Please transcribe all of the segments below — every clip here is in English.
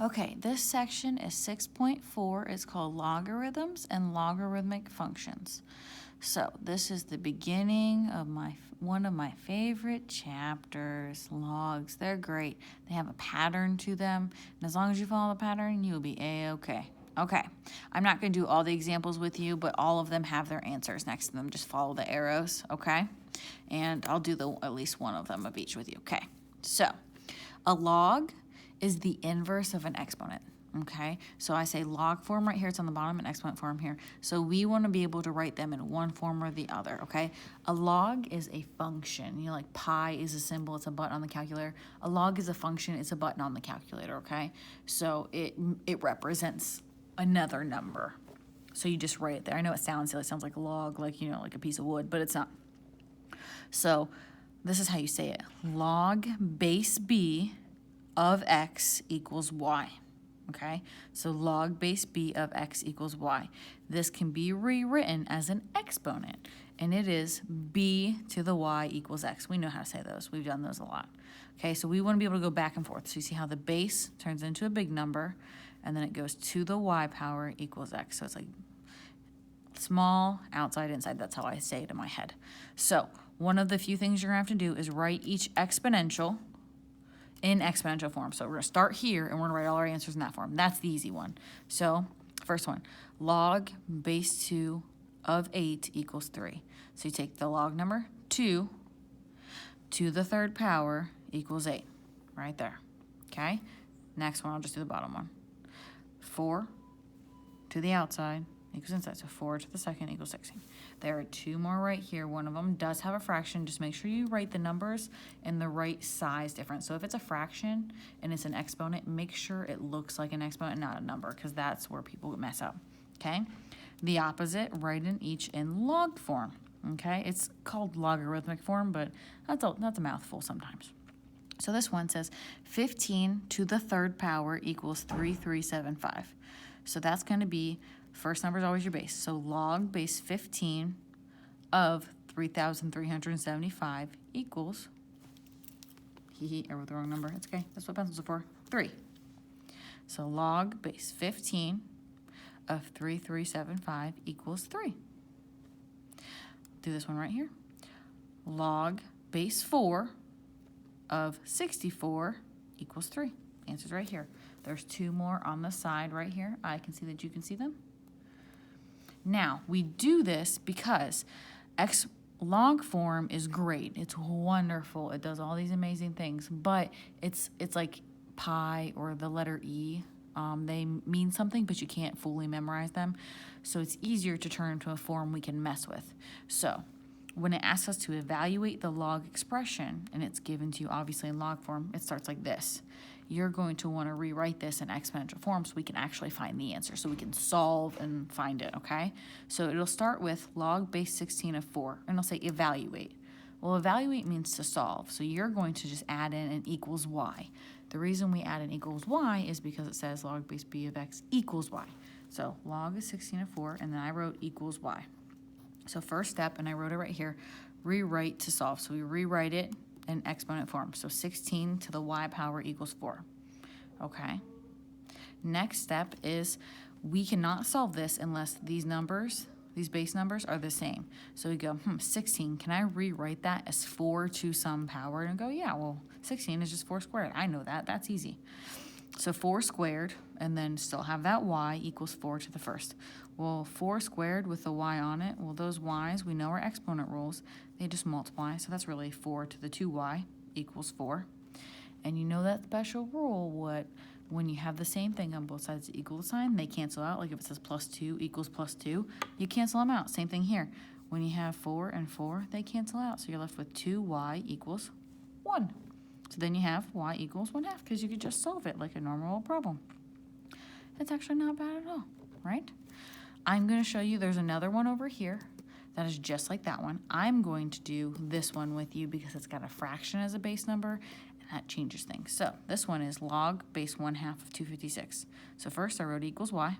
Okay, this section is 6.4. It's called logarithms and logarithmic functions. So this is the beginning of one of my favorite chapters, logs. They're great. They have a pattern to them, and as long as you follow the pattern, you'll be A-okay. Okay, I'm not going to do all the examples with you, but all of them have their answers next to them. Just follow the arrows, okay? And I'll do at least one of them of each with you, okay? So a log is the inverse of an exponent, okay? So I say log form right here, it's on the bottom, and exponent form here. So we want to be able to write them in one form or the other, okay? A log is a function. You know, like pi is a symbol, it's a button on the calculator. A log is a function, it's a button on the calculator, okay? So it represents another number. So you just write it there. I know it sounds silly, it sounds like a log, like, you know, like a piece of wood, but it's not. So this is how you say it. Log base b of x equals y, okay? So log base b of x equals y. This can be rewritten as an exponent, and it is b to the y equals x. We know how to say those. We've done those a lot. Okay, so we want to be able to go back and forth. So you see how the base turns into a big number, and then it goes to the y power equals x. So it's like small, outside, inside. That's how I say it in my head. So one of the few things you're going to have to do is write each exponential in exponential form. So we're going to start here, and we're going to write all our answers in that form. That's the easy one. So first one, log base 2 of 8 equals 3. So you take the log number 2 to the third power equals 8, right there, okay? Next one, I'll just do the bottom one. 4 to the outside equals inside, so 4 to the second equals 16. There are two more right here. One of them does have a fraction. Just make sure you write the numbers in the right size difference. So if it's a fraction and it's an exponent, make sure it looks like an exponent, not a number, because that's where people mess up, okay? The opposite, write in each in log form, okay? It's called logarithmic form, but that's a mouthful sometimes. So this one says 15 to the third power equals 3375. So that's going to be, first number is always your base. So log base 15 of 3,375 equals, I wrote the wrong number. It's okay. That's what pencils are for. 3. So log base 15 of 3,375 equals 3. Do this one right here. Log base 4 of 64 equals 3. Answer's right here. There's two more on the side right here. I can see that you can see them. Now, we do this because log form is great. It's wonderful. It does all these amazing things, but it's like pi or the letter E. They mean something, but you can't fully memorize them. So it's easier to turn into a form we can mess with. So when it asks us to evaluate the log expression, and it's given to you obviously in log form, it starts like this. You're going to want to rewrite this in exponential form so we can actually find the answer, so we can solve and find it, okay? So it'll start with log base 16 of 4, and it'll say evaluate. Well, evaluate means to solve, so you're going to just add in an equals y. The reason we add an equals y is because it says log base b of x equals y. So log is 16 of 4, and then I wrote equals y. So first step, and I wrote it right here, rewrite to solve. So we rewrite it in exponent form. So 16 to the y power equals 4. Okay. Next step is we cannot solve this unless these numbers, these base numbers, are the same. So we go, 16, can I rewrite that as 4 to some power? And go, yeah, well, 16 is just 4 squared. I know that. That's easy. So 4 squared, and then still have that y equals 4 to the first. Well, 4 squared with the y on it, well, those y's, we know are exponent rules. They just multiply, so that's really 4 to the 2y equals 4. And you know that special rule, when you have the same thing on both sides of the equal sign, they cancel out. Like if it says plus 2 equals plus 2, you cancel them out. Same thing here. When you have 4 and 4, they cancel out. So you're left with 2y equals 1. So then you have y equals 1/2 because you could just solve it like a normal problem. It's actually not bad at all, right? I'm going to show you there's another one over here that is just like that one. I'm going to do this one with you because it's got a fraction as a base number, and that changes things. So this one is log base 1/2 of 256. So first I wrote equals y,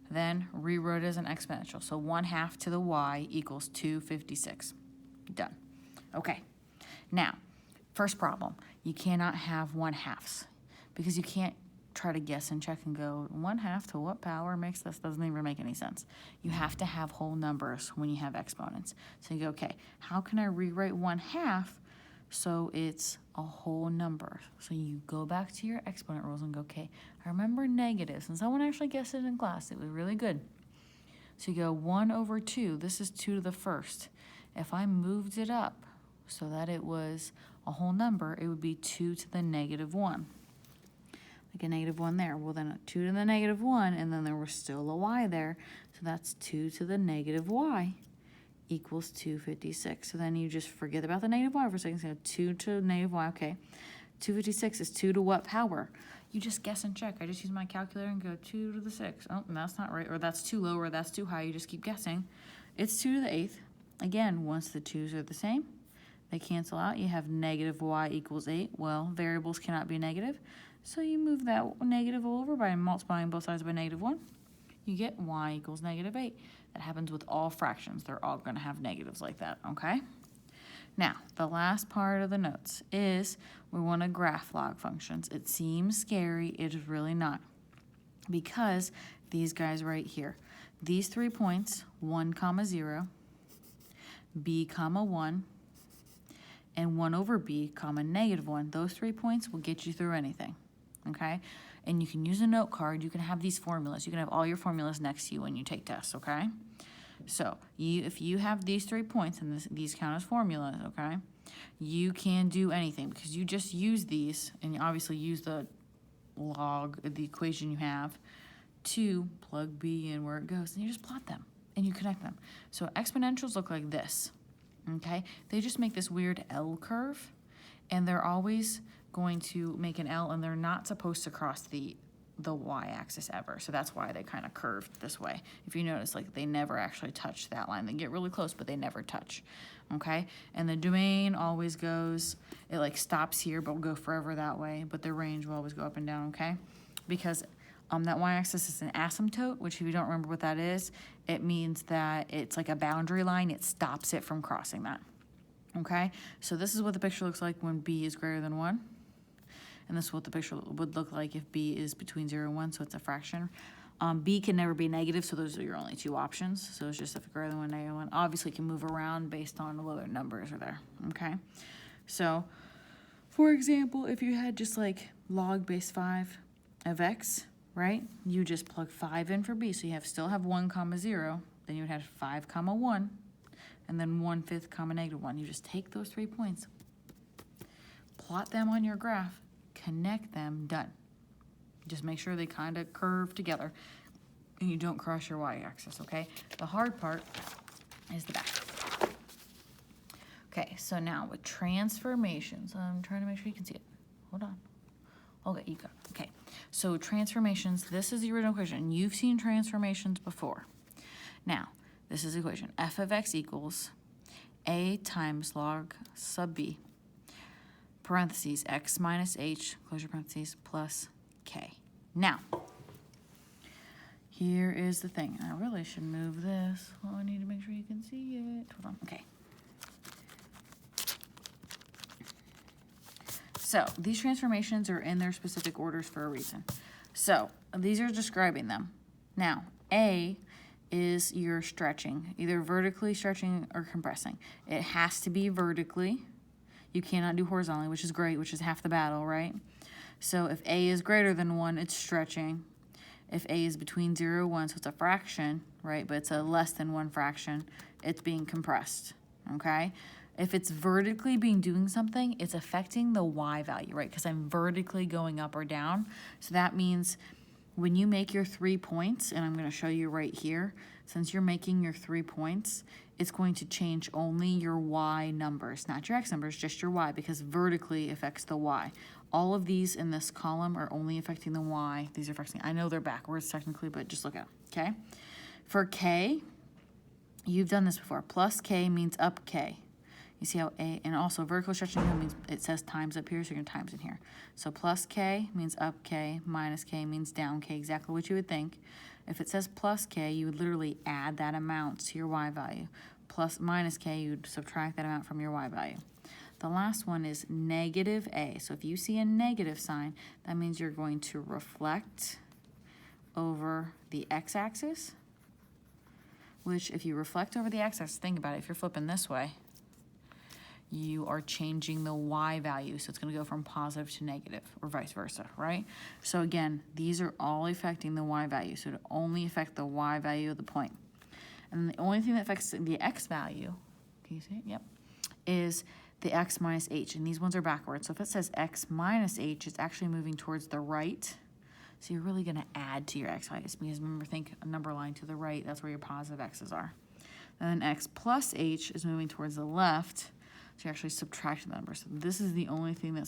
then rewrote it as an exponential. So 1/2 to the y equals 256. Done. Okay. Now, first problem, you cannot have 1/2s because you can't try to guess and check and go, 1/2 to what power makes this? Doesn't even make any sense. You have to have whole numbers when you have exponents. So you go, okay, how can I rewrite 1/2 so it's a whole number? So you go back to your exponent rules and go, okay, I remember negatives, and someone actually guessed it in class. It was really good. So you go 1/2, this is 2 to the first. If I moved it up so that it was a whole number, it would be 2 to the -1. Like a -1 there. Well, then 2 to the -1, and then there was still a y there. So that's 2 to the -y equals 256. So then you just forget about the -y for a second. So 2 to -y, okay. 256 is 2 to what power? You just guess and check. I just use my calculator and go 2 to the 6. Oh, that's not right. Or that's too low, or that's too high. You just keep guessing. It's 2 to the 8th. Again, once the 2's are the same, they cancel out. You have -y equals 8. Well, variables cannot be negative. So you move that negative over by multiplying both sides by -1. You get y equals -8. That happens with all fractions. They're all going to have negatives like that, okay? Now, the last part of the notes is we want to graph log functions. It seems scary. It is really not. Because these guys right here, these 3 points, 1, 0, b, 1, and 1/b, -1, those 3 points will get you through anything, okay? And you can use a note card. You can have these formulas. You can have all your formulas next to you when you take tests, okay? So if you have these 3 points, and these count as formulas, okay, you can do anything because you just use these, and you obviously use the log, the equation you have, to plug b in where it goes, and you just plot them, and you connect them. So exponentials look like this, okay? They just make this weird L curve, and they're always going to make an L, and they're not supposed to cross the y-axis ever. So that's why they kind of curved this way. If you notice, like, they never actually touch that line. They get really close, but they never touch, okay? And the domain always goes, it like stops here, but will go forever that way, but the range will always go up and down, okay? Because that y-axis is an asymptote, which if you don't remember what that is, it means that it's like a boundary line. It stops it from crossing that, okay? So this is what the picture looks like when b is greater than 1. And this is what the picture would look like if b is between 0 and 1, so it's a fraction. B can never be negative, so those are your only 2 options. So it's just if it's greater than 1, -1. Obviously, it can move around based on whether numbers are there, okay? So, for example, if you had just like log base 5 of x, right? You just plug 5 in for b, so you still have 1, 0. Then you would have 5, 1, and then 1/5, -1. You just take those 3 points, plot them on your graph, connect them, done. Just make sure they kind of curve together and you don't cross your y-axis, okay? The hard part is the back. Okay, so now with transformations, I'm trying to make sure you can see it. Hold on. Okay, you got it. Okay, so transformations, this is the original equation. You've seen transformations before. Now, this is the equation. F of x equals a times log sub b, parentheses, x minus h, closure parentheses, plus k. Now, here is the thing. I really should move this. Oh, I need to make sure you can see it. Hold on. Okay. So, these transformations are in their specific orders for a reason. So, these are describing them. Now, A is your stretching, either vertically stretching or compressing. It has to be vertically. You cannot do horizontally, which is great, which is half the battle, right? So if A is greater than 1, it's stretching. If A is between 0 and 1, so it's a fraction, right? But it's a less than 1 fraction, it's being compressed, okay? If it's vertically doing something, it's affecting the y value, right? Because I'm vertically going up or down. So that means when you make your 3 points, and I'm going to show you right here, since you're making your 3 points, it's going to change only your y numbers, not your x numbers, just your y, because vertically affects the y. All of these in this column are only affecting the y. These are affecting, I know they're backwards technically, but just look at them, okay? For k, you've done this before. Plus k means up k. You see how A, and also vertical stretching means it says times up here, so you're going to times in here. So plus k means up k, minus k means down k, exactly what you would think. If it says plus k, you would literally add that amount to your y value. Plus minus k, you would subtract that amount from your y value. The last one is negative a. So if you see a negative sign, that means you're going to reflect over the x-axis, which if you reflect over the x-axis, think about it, if you're flipping this way, you are changing the y value. So it's going to go from positive to negative or vice versa, right? So again, these are all affecting the y value. So to only affect the y value of the point. And the only thing that affects the x value, can you see it? Yep, is the x minus h. And these ones are backwards. So if it says x minus h, it's actually moving towards the right. So you're really going to add to your x values, because remember, think a number line to the right, that's where your positive x's are. And then x plus h is moving towards the left, so you're actually subtracting the numbers. So this is the only thing that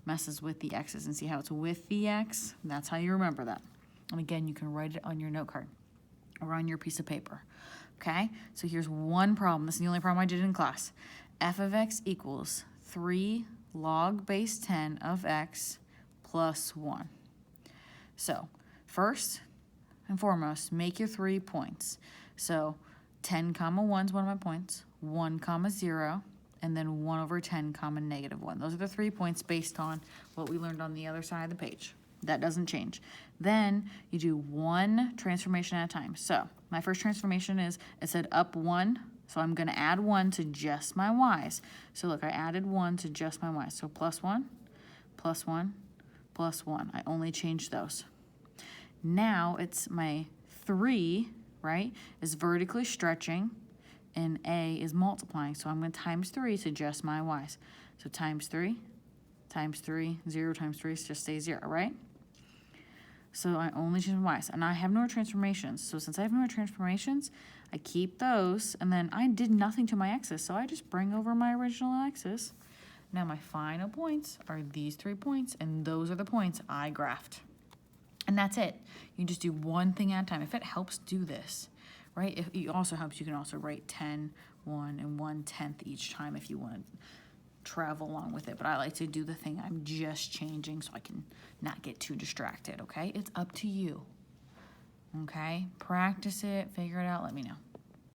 messes with the x's. And see how it's with the x? That's how you remember that. And again, you can write it on your note card or on your piece of paper. Okay, so here's one problem. This is the only problem I did in class. F of x equals 3 log base 10 of x plus 1. So first and foremost, make your 3 points. So 10 comma 1 is one of my points, 1 comma 0, and then 1 over 10 comma negative 1. Those are the 3 points based on what we learned on the other side of the page. That doesn't change. Then you do one transformation at a time. So my first transformation is, it said up 1, so I'm going to add 1 to just my y's. So look, I added 1 to just my y's. So plus 1, plus 1, plus 1. I only changed those. Now it's my 3, right, is vertically stretching, and a is multiplying. So I'm going to times 3 to just my y's. So times 3, 0 times 3 just stays 0, right? So I only change my y's, and I have no transformations. So since I have no transformations, I keep those, and then I did nothing to my x's, so I just bring over my original x's. Now my final points are these 3 points, and those are the points I graphed. And that's it. You just do one thing at a time. If it helps, do this, right? If it also helps, you can also write 10, 1, and 1/10 each time if you want to travel along with it. But I like to do the thing I'm just changing so I can not get too distracted, okay? It's up to you, okay? Practice it, figure it out, let me know.